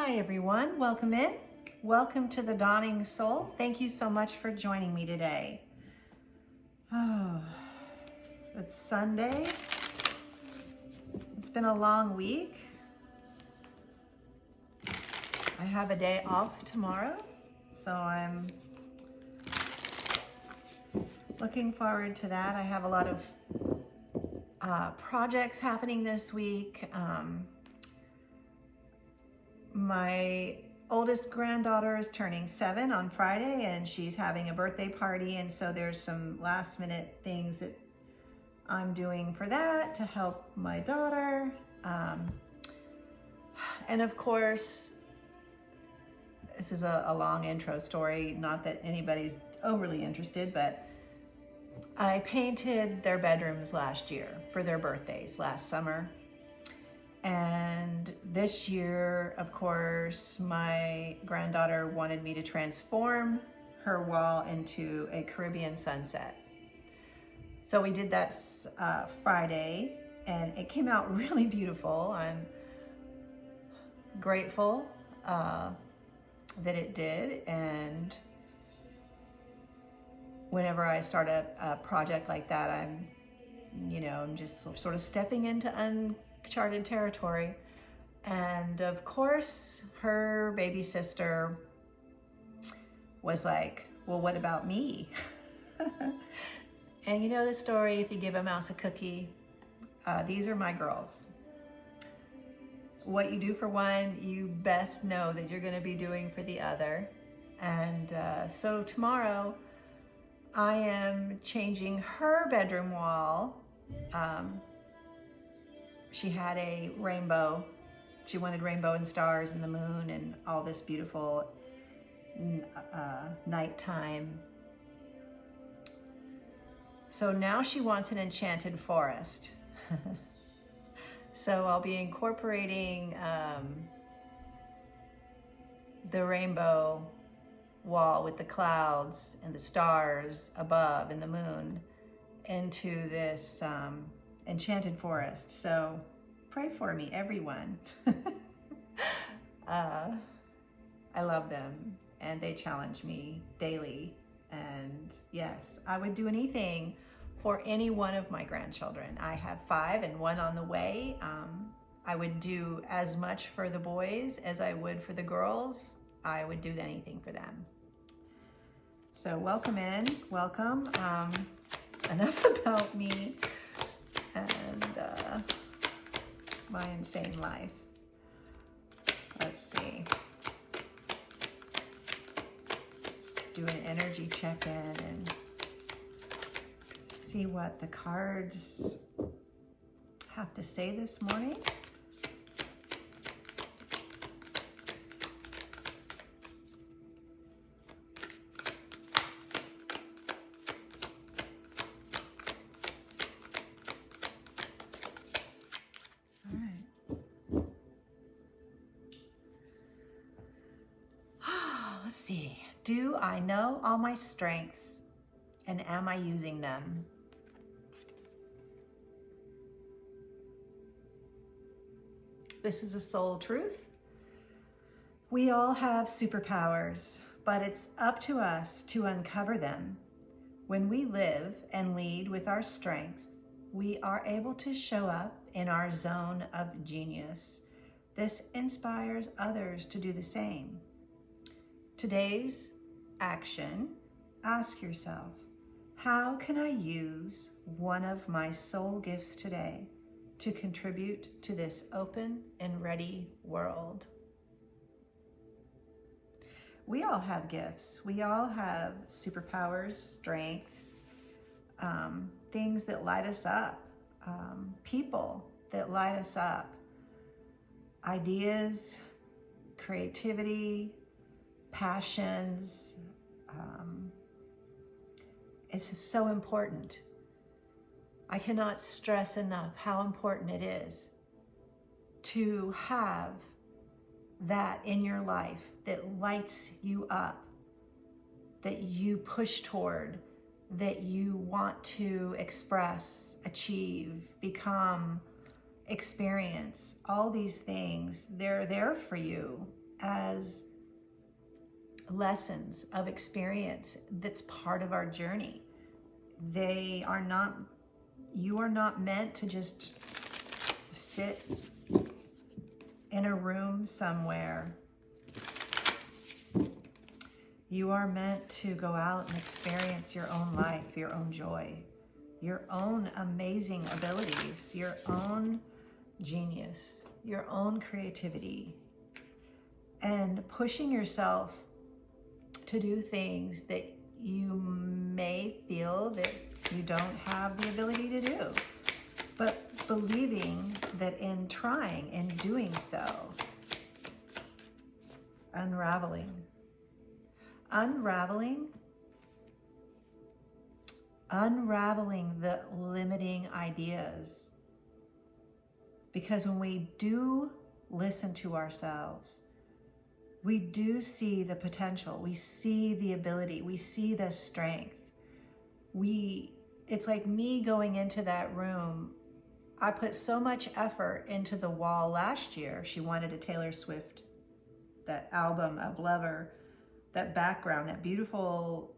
Hi everyone, welcome in. Welcome to the Dawning Soul. Thank you so much for joining me today. Oh, it's Sunday. It's been a long week. I have a day off tomorrow, so I'm looking forward to that. I have a lot of projects happening this week. My oldest granddaughter is turning 7 on Friday, and she's having a birthday party, and so there's some last minute things that I'm doing for that to help my daughter. And of course, this is a long intro story, not that anybody's overly interested, but I painted their bedrooms last year for their birthdays last summer. And this year, of course, my granddaughter wanted me to transform her wall into a Caribbean sunset. So we did that Friday, and it came out really beautiful. I'm grateful that it did. And whenever I start a project like that, I'm just sort of stepping into uncharted territory. And of course, her baby sister was like, well, what about me? And you know the story, if you give a mouse a cookie, these are my girls. What you do for one, you best know that you're going to be doing for the other. And so tomorrow, I am changing her bedroom wall. She had a rainbow. She wanted rainbow and stars and the moon and all this beautiful nighttime. So now she wants an enchanted forest. So I'll be incorporating the rainbow wall with the clouds and the stars above and the moon into this enchanted forest. So pray for me, everyone. I love them, and they challenge me daily. And yes, I would do anything for any one of my grandchildren. I have 5 and 1 on the way. I would do as much for the boys as I would for the girls. I would do anything for them. So welcome in, welcome. Enough about me and my insane life. Let's see. Let's do an energy check-in and see what the cards have to say this morning. Let's see. Do I know all my strengths, and am I using them? This is a soul truth. We all have superpowers, but it's up to us to uncover them. When we live and lead with our strengths, we are able to show up in our zone of genius. This inspires others to do the same. Today's action, ask yourself, how can I use one of my soul gifts today to contribute to this open and ready world? We all have gifts. We all have superpowers, strengths, things that light us up, people that light us up, ideas, creativity, passions. It's so important. I cannot stress enough how important it is to have that in your life that lights you up, that you push toward, that you want to express, achieve, become, experience. All these things, they're there for you. as lessons of experience that's part of our journey. You are not meant to just sit in a room somewhere. You are meant to go out and experience your own life, your own joy, your own amazing abilities, your own genius, your own creativity, and pushing yourself to do things that you may feel that you don't have the ability to do, but believing that in trying and doing so, unraveling the limiting ideas. Because when we do listen to ourselves, we do see the potential, we see the ability, we see the strength. It's like me going into that room. I put so much effort into the wall last year. She wanted a Taylor Swift, that album of Lover, that background, that beautiful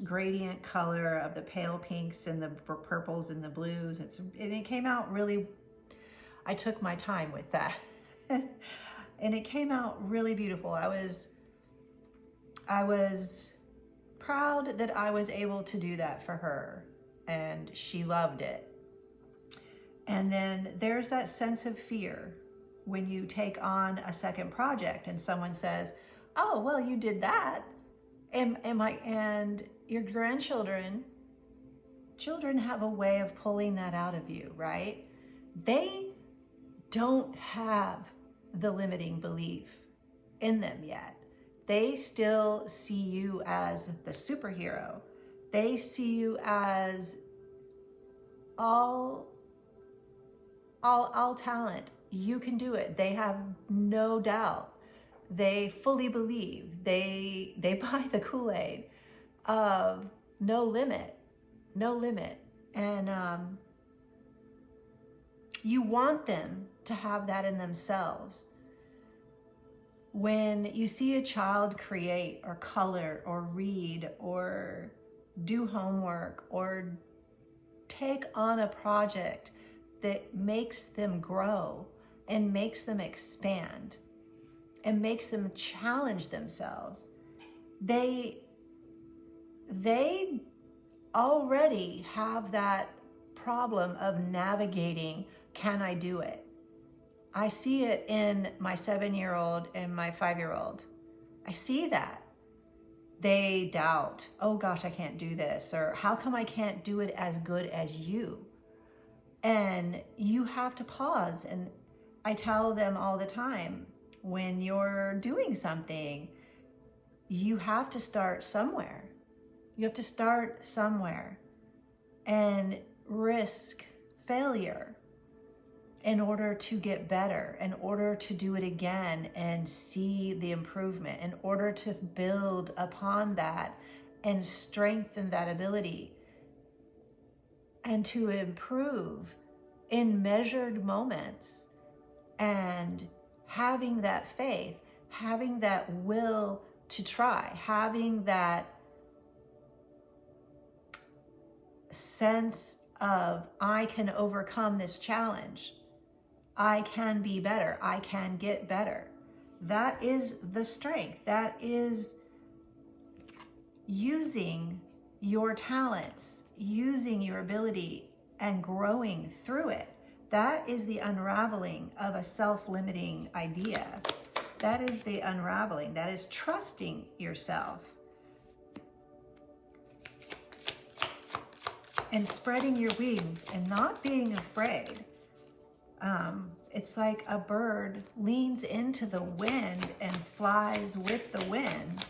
gradient color of the pale pinks and the purples and the blues. And it came out really, I took my time with that. And it came out really beautiful. I was proud that I was able to do that for her, and she loved it. And then there's that sense of fear when you take on a second project and someone says, oh, well, you did that. And your children have a way of pulling that out of you, right? They don't have the limiting belief in them yet. They still see you as the superhero. They see you as all talent. You can do it. They have no doubt. They fully believe. They buy the Kool-Aid of no limit. And you want them to have that in themselves. When you see a child create or color or read or do homework or take on a project that makes them grow and makes them expand and makes them challenge themselves, they already have that problem of navigating, can I do it? I see it in my 7-year-old and my 5-year-old. I see that. They doubt, oh gosh, I can't do this, or how come I can't do it as good as you? And you have to pause. And I tell them all the time, when you're doing something, you have to start somewhere. You have to start somewhere and risk failure in order to get better, in order to do it again and see the improvement, in order to build upon that and strengthen that ability and to improve in measured moments, and having that faith, having that will to try, having that sense of, I can overcome this challenge. I can be better. I can get better. That is the strength. That is using your talents, using your ability and growing through it. That is the unraveling of a self-limiting idea. That is the unraveling. That is trusting yourself and spreading your wings and not being afraid. It's like a bird leans into the wind and flies with the wind.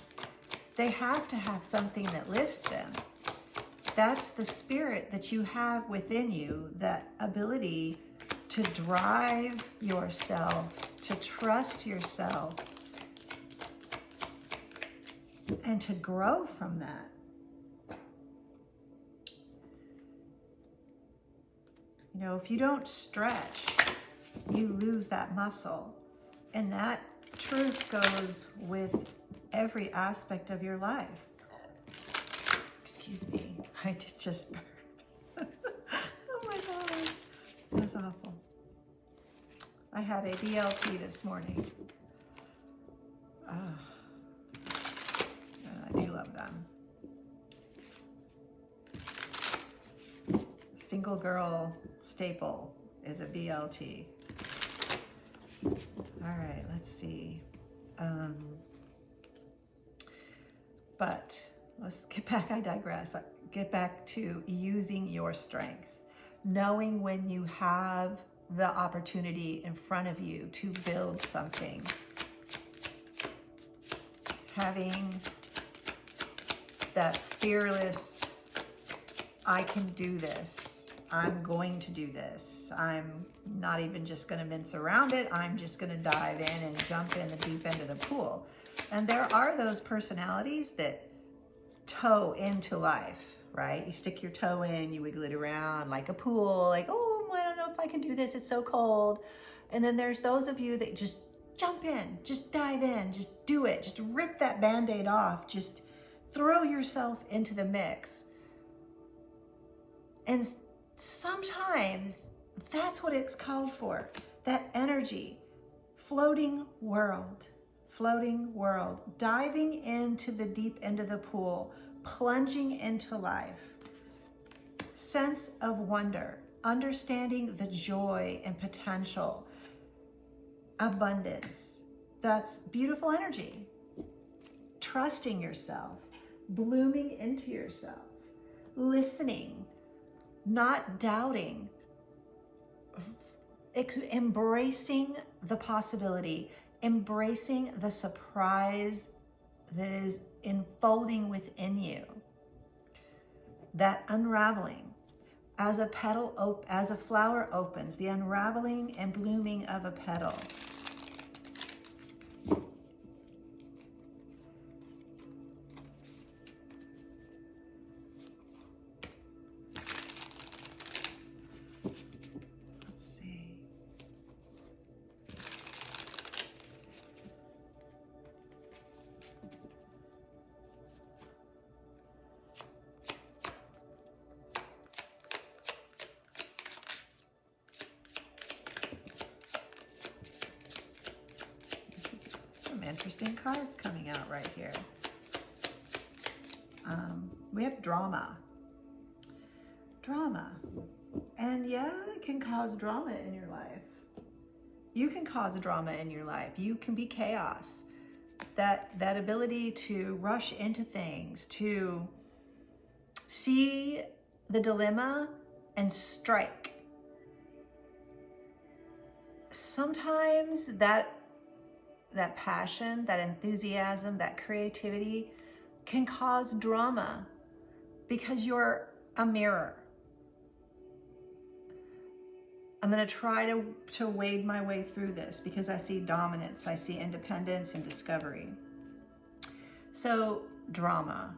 They have to have something that lifts them. That's the spirit that you have within you, that ability to drive yourself, to trust yourself, and to grow from that. You know, if you don't stretch, you lose that muscle. And that truth goes with every aspect of your life. Excuse me, I did just burp. Oh my God, that's awful. I had a BLT this morning. Oh, I do love them. Single girl staple is a BLT. All right, let's see. But let's get back, I digress. Get back to using your strengths. Knowing when you have the opportunity in front of you to build something. Having that fearless, I can do this. I'm going to do this. I'm not even just going to mince around it. I'm just going to dive in and jump in the deep end of the pool. And there are those personalities that toe into life, right? You stick your toe in, you wiggle it around like a pool, like, oh, I don't know if I can do this. It's so cold. And then there's those of you that just jump in, just dive in, just do it. Just rip that Band-Aid off. Just throw yourself into the mix. And sometimes that's what it's called for. That energy, floating world, diving into the deep end of the pool, plunging into life, sense of wonder, understanding the joy and potential, abundance. That's beautiful energy. Trusting yourself, blooming into yourself, listening, not doubting, embracing the possibility, embracing the surprise that is unfolding within you. That unraveling. As a flower opens, the unraveling and blooming of a petal. Let's see. Interesting cards coming out right here. We have drama. And yeah, it can cause drama in your life. You can cause drama in your life. You can be chaos. That ability to rush into things, to see the dilemma and strike. Sometimes that passion, that enthusiasm, that creativity can cause drama because you're a mirror. I'm going to try to wade my way through this because I see dominance, I see independence and discovery. So, drama.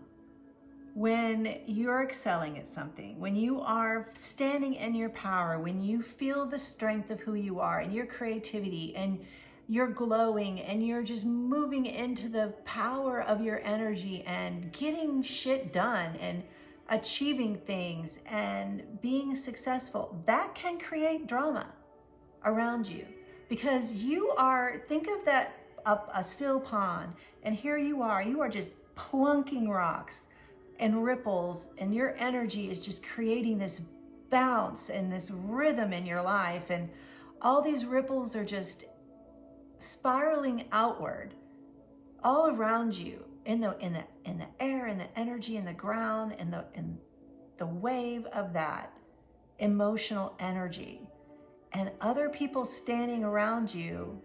When you're excelling at something, when you are standing in your power, when you feel the strength of who you are and your creativity and you're glowing and you're just moving into the power of your energy and getting shit done and achieving things and being successful, that can create drama around you because think of that a still pond, and here you are just plunking rocks and ripples, and your energy is just creating this bounce and this rhythm in your life, and all these ripples are just spiraling outward all around you in the air, in the energy, in the ground, in the wave of that emotional energy, and other people standing around you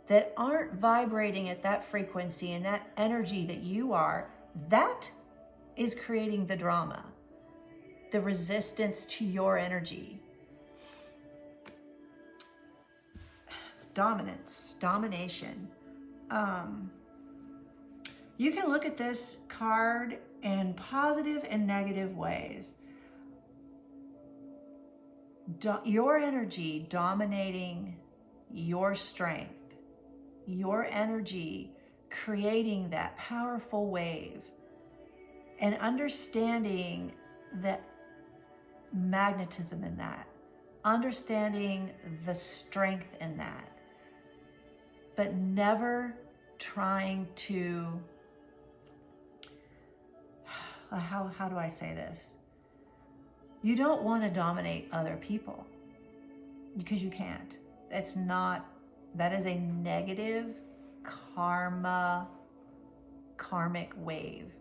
that aren't vibrating at that frequency and that energy that you are, that is creating the drama, the resistance to your energy. Dominance, domination. You can look at this card in positive and negative ways. Your energy dominating your strength your energy, creating that powerful wave, and understanding the magnetism in that, understanding the strength in that, but never trying to, how do I say this? You don't want to dominate other people because you can't. That is a negative karmic wave.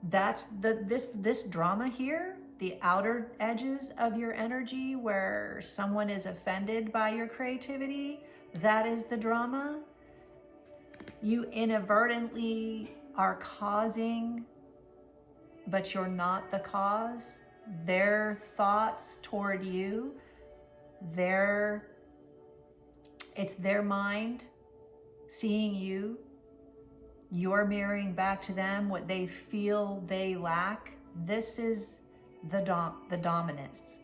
That's this drama here, the outer edges of your energy where someone is offended by your creativity. That is the drama. You inadvertently are causing, but you're not the cause. Their thoughts toward you, it's their mind seeing you. You're mirroring back to them what they feel they lack. This is the dominance.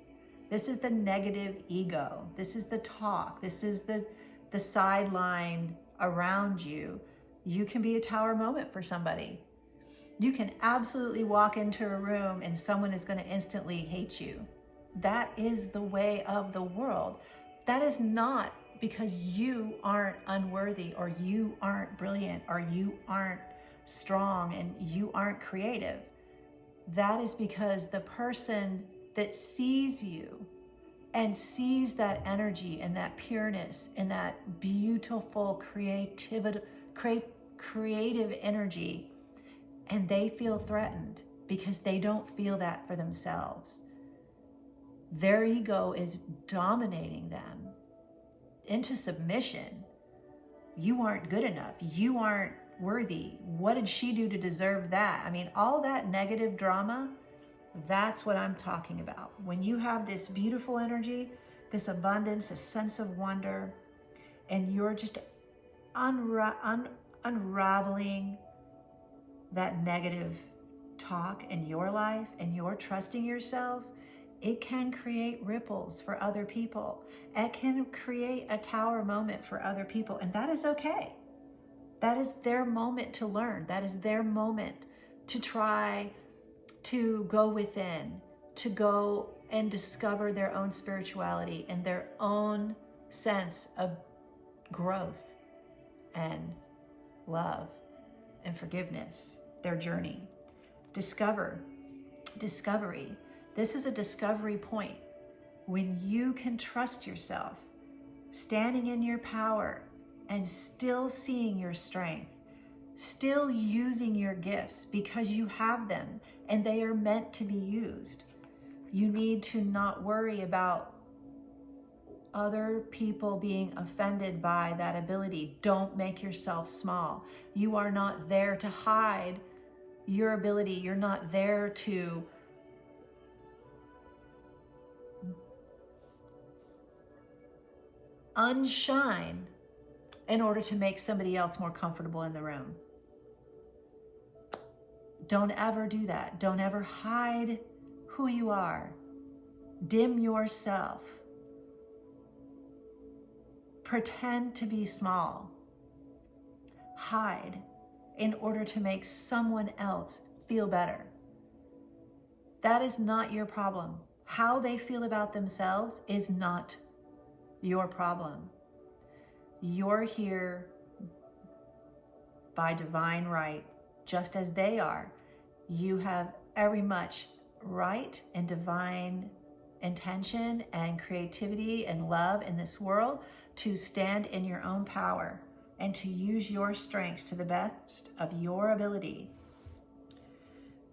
This is the negative ego. This is the talk. This is the sideline around you. You can be a tower moment for somebody. You can absolutely walk into a room and someone is going to instantly hate you. That is the way of the world. That is not because you aren't unworthy or you aren't brilliant or you aren't strong and you aren't creative. That is because the person that sees you and sees that energy and that pureness and that beautiful creative energy, and they feel threatened because they don't feel that for themselves. Their ego is dominating them into submission. You aren't good enough. You aren't worthy. What did she do to deserve that? I mean, all that negative drama, that's what I'm talking about. When you have this beautiful energy, this abundance, this sense of wonder, and you're just unraveling that negative talk in your life and you're trusting yourself, it can create ripples for other people. It can create a tower moment for other people, and that is okay. That is their moment to learn. That is their moment to try to go within, to go and discover their own spirituality and their own sense of growth and love and forgiveness, their journey. Discovery. This is a discovery point when you can trust yourself, standing in your power and still seeing your strength, still using your gifts because you have them and they are meant to be used. You need to not worry about other people being offended by that ability. Don't make yourself small. You are not there to hide your ability. You're not there to unshine in order to make somebody else more comfortable in the room. Don't ever do that. Don't ever hide who you are. Dim yourself. Pretend to be small. Hide in order to make someone else feel better. That is not your problem. How they feel about themselves is not your problem. You're here by divine right, just as they are. You have every much right and divine intention and creativity and love in this world to stand in your own power and to use your strengths to the best of your ability.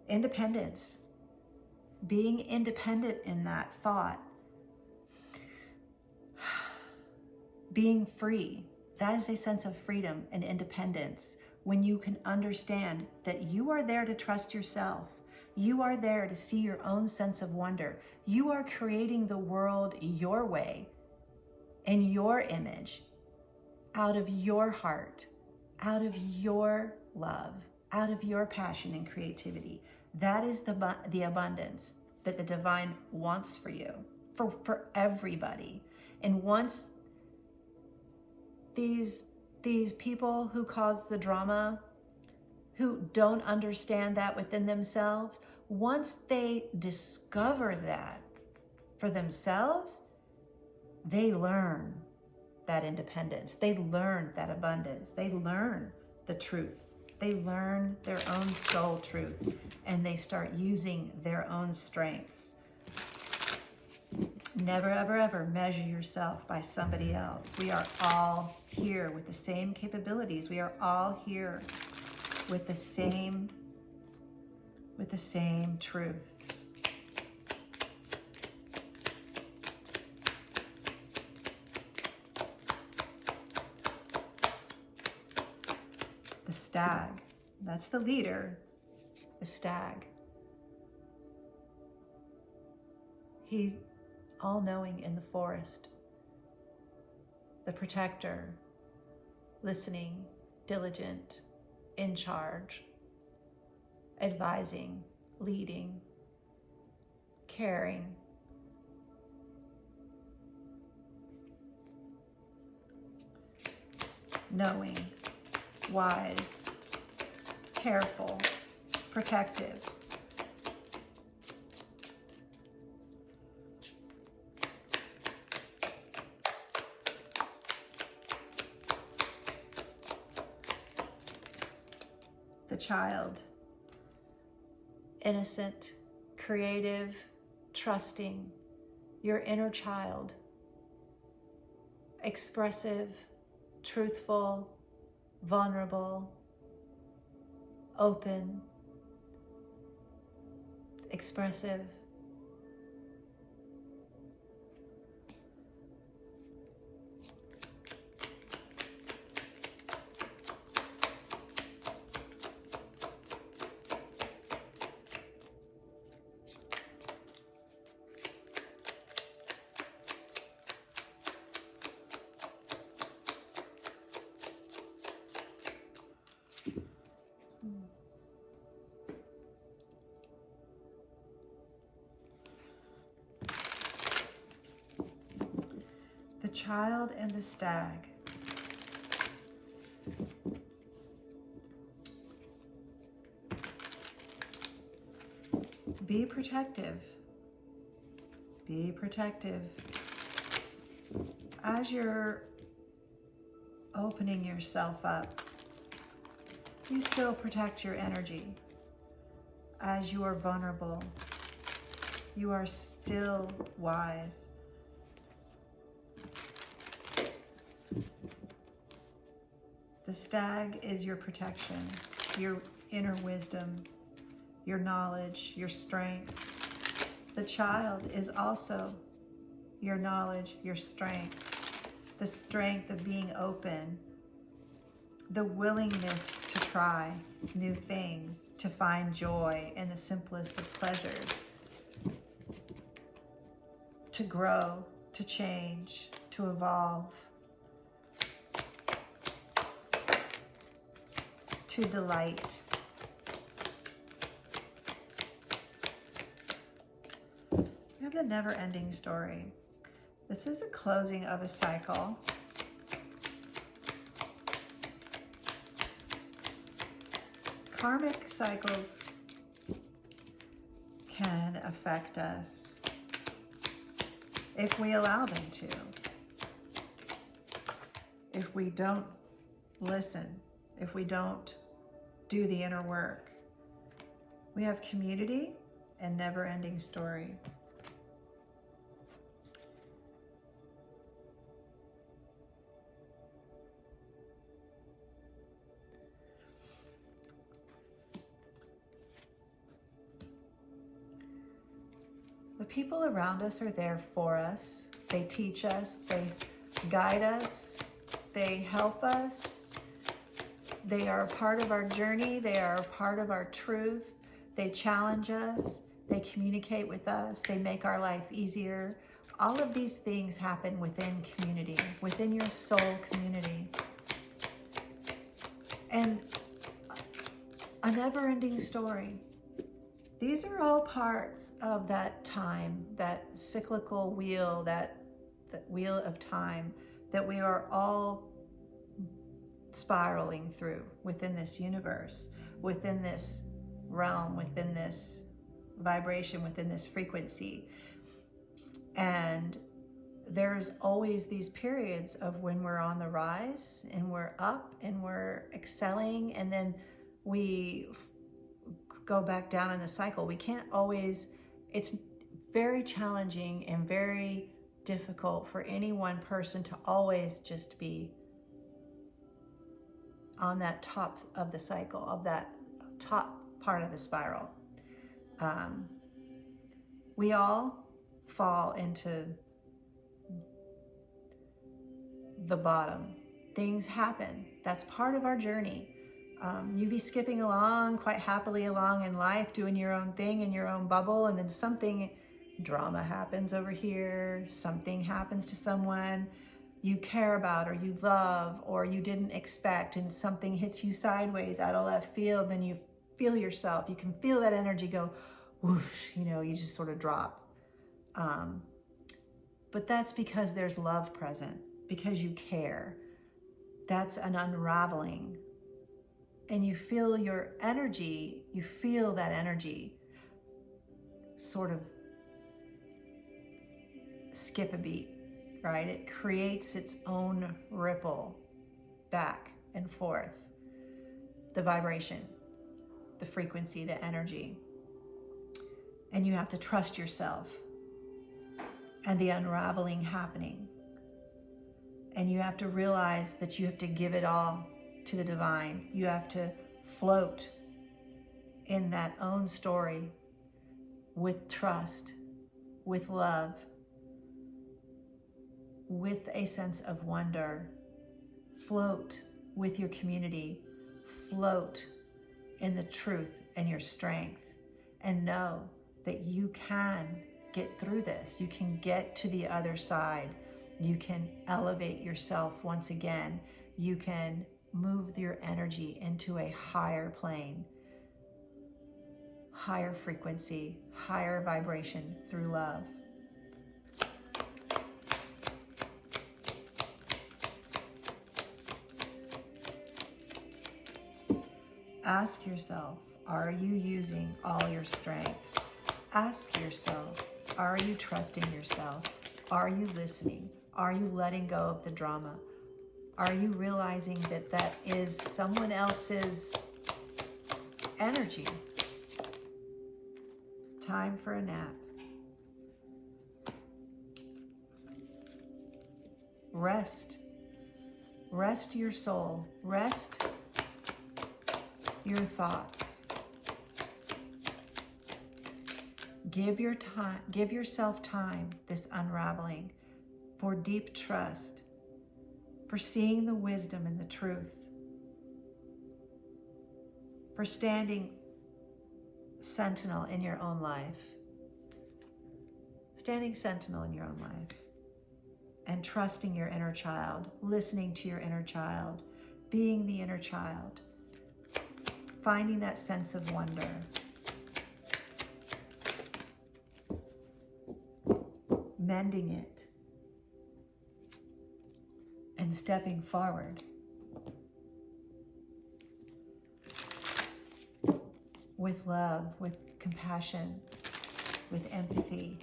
Independence. Being independent in that thought. Being free, that is a sense of freedom and independence when you can understand that you are there to trust yourself. You are there to see your own sense of wonder. You are creating the world your way, in your image, out of your heart, out of your love, out of your passion and creativity. That is the abundance that the divine wants for you, for everybody. And once these these people who cause the drama, who don't understand that within themselves, once they discover that for themselves, they learn that independence. They learn that abundance. They learn the truth. They learn their own soul truth, and they start using their own strengths. Never, ever, ever measure yourself by somebody else. We are all here with the same capabilities. We are all here with the same truths. The stag, that's the leader, the stag. He's all-knowing in the forest, the protector, listening, diligent, in charge, advising, leading, caring. Knowing, wise, careful, protective. The child, innocent, creative, trusting, your inner child, expressive, truthful, vulnerable, open, expressive. The child and the stag. Be protective. Be protective. As you're opening yourself up, you still protect your energy. As you are vulnerable, you are still wise. The stag is your protection, your inner wisdom, your knowledge, your strengths. The child is also your knowledge, your strength, the strength of being open, the willingness to try new things, to find joy in the simplest of pleasures, to grow, to change, to evolve, to delight. You have the never-ending story. This is a closing of a cycle. Karmic cycles can affect us if we allow them to. If we don't listen, if we don't do the inner work. We have community and never-ending story. The people around us are there for us. They teach us, they guide us, they help us. They are a part of our journey. They are a part of our truths. They challenge us. They communicate with us. They make our life easier. All of these things happen within community, within your soul community. And a never-ending story. These are all parts of that time, that cyclical wheel, that wheel of time that we are all spiraling through within this universe, within this realm, within this vibration, within this frequency. And there's always these periods of when we're on the rise and we're up and we're excelling, and then we go back down in the cycle. We can't always, it's very challenging and very difficult for any one person to always just be on that top of the cycle, of that top part of the spiral. We all fall into the bottom. Things happen. That's part of our journey. You be skipping along, quite happily along in life, doing your own thing in your own bubble, and then something, drama happens over here, something happens to someone you care about or you love or you didn't expect, and something hits you sideways out of left field, then you feel yourself, you can feel that energy go whoosh, you just sort of drop. But that's because there's love present, because you care. That's an unraveling. And you feel your energy, you feel that energy sort of skip a beat, right? It creates its own ripple back and forth. The vibration, the frequency, the energy. And you have to trust yourself and the unraveling happening. And you have to realize that you have to give it all to the divine. You have to float in that own story with trust, with love, with a sense of wonder. Float with your community. Float in the truth and your strength, and know that you can get through this. You can get to the other side. You can elevate yourself once again. You can move your energy into a higher plane, higher frequency, higher vibration through love. Ask yourself, are you using all your strengths? Ask yourself, are you trusting yourself? Are you listening? Are you letting go of the drama? Are you realizing that that is someone else's energy? Time for a nap. Rest. Rest your soul. Rest your thoughts. Give yourself time, this unraveling, for deep trust, for seeing the wisdom and the truth, for standing sentinel in your own life, standing sentinel in your own life, and trusting your inner child, listening to your inner child, being the inner child, finding that sense of wonder. Mending it and stepping forward with love, with compassion, with empathy.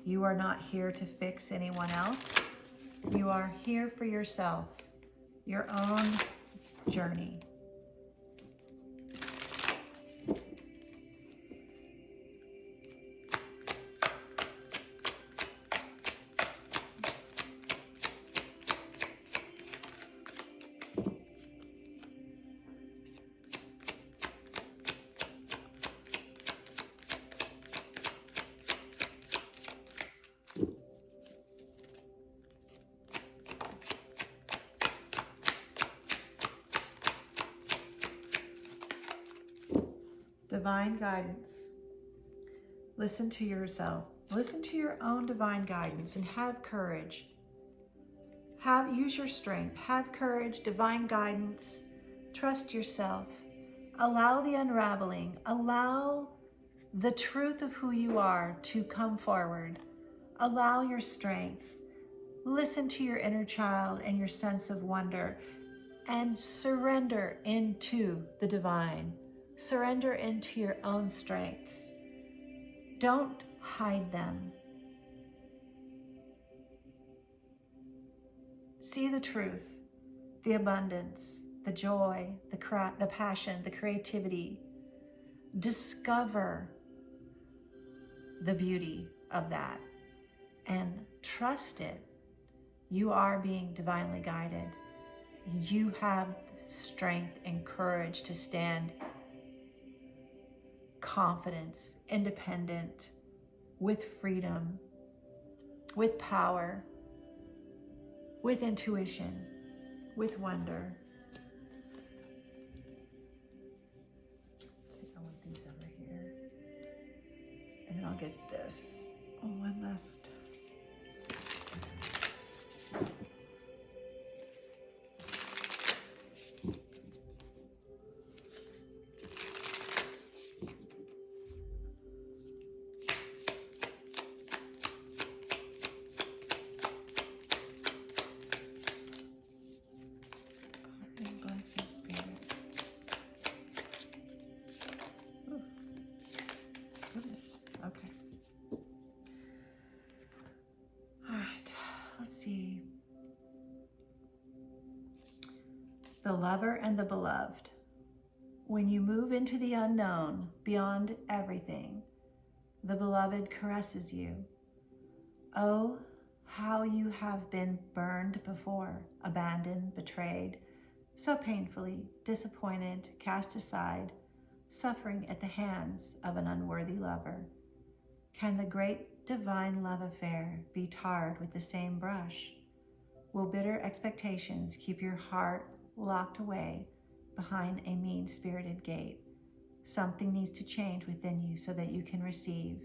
You are not here to fix anyone else. You are here for yourself, your own journey. Divine guidance. Listen to yourself. Listen to your own divine guidance and have courage. Use your strength. Have courage, divine guidance. Trust yourself. Allow the unraveling. Allow the truth of who you are to come forward. Allow your strengths. Listen to your inner child and your sense of wonder and surrender into the divine. Surrender into your own strengths. Don't hide them. See the truth, the abundance, the joy, the passion, the creativity. Discover the beauty of that and trust it. You are being divinely guided. You have strength and courage to stand confidence, independent, with freedom, with power, with intuition, with wonder. Let's see, I want these over here. And then I'll get this. Oh, one last. Blessing Spirit. Ooh, goodness. Okay. All right. Let's see. The lover and the beloved. When you move into the unknown, beyond everything, the beloved caresses you. Oh, how you have been burned before, abandoned, betrayed, so painfully, disappointed, cast aside, suffering at the hands of an unworthy lover. Can the great divine love affair be tarred with the same brush? Will bitter expectations keep your heart locked away behind a mean-spirited gate? Something needs to change within you so that you can receive.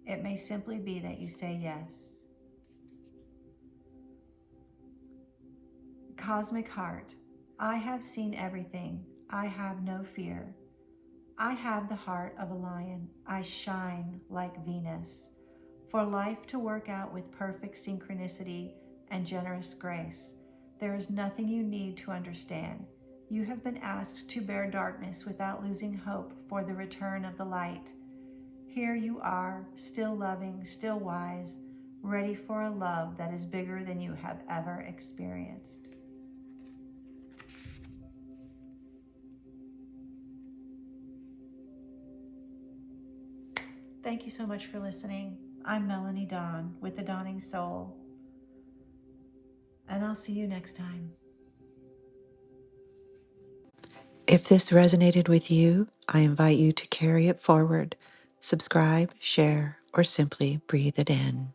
It may simply be that you say yes. Cosmic Heart, I have seen everything. I have no fear. I have the heart of a lion. I shine like Venus. For life to work out with perfect synchronicity and generous grace, there is nothing you need to understand. You have been asked to bear darkness without losing hope for the return of the light. Here you are, still loving, still wise, ready for a love that is bigger than you have ever experienced. Thank you so much for listening. I'm Melanie Dawn with The Dawning Soul, and I'll see you next time. If this resonated with you, I invite you to carry it forward, subscribe, share, or simply breathe it in.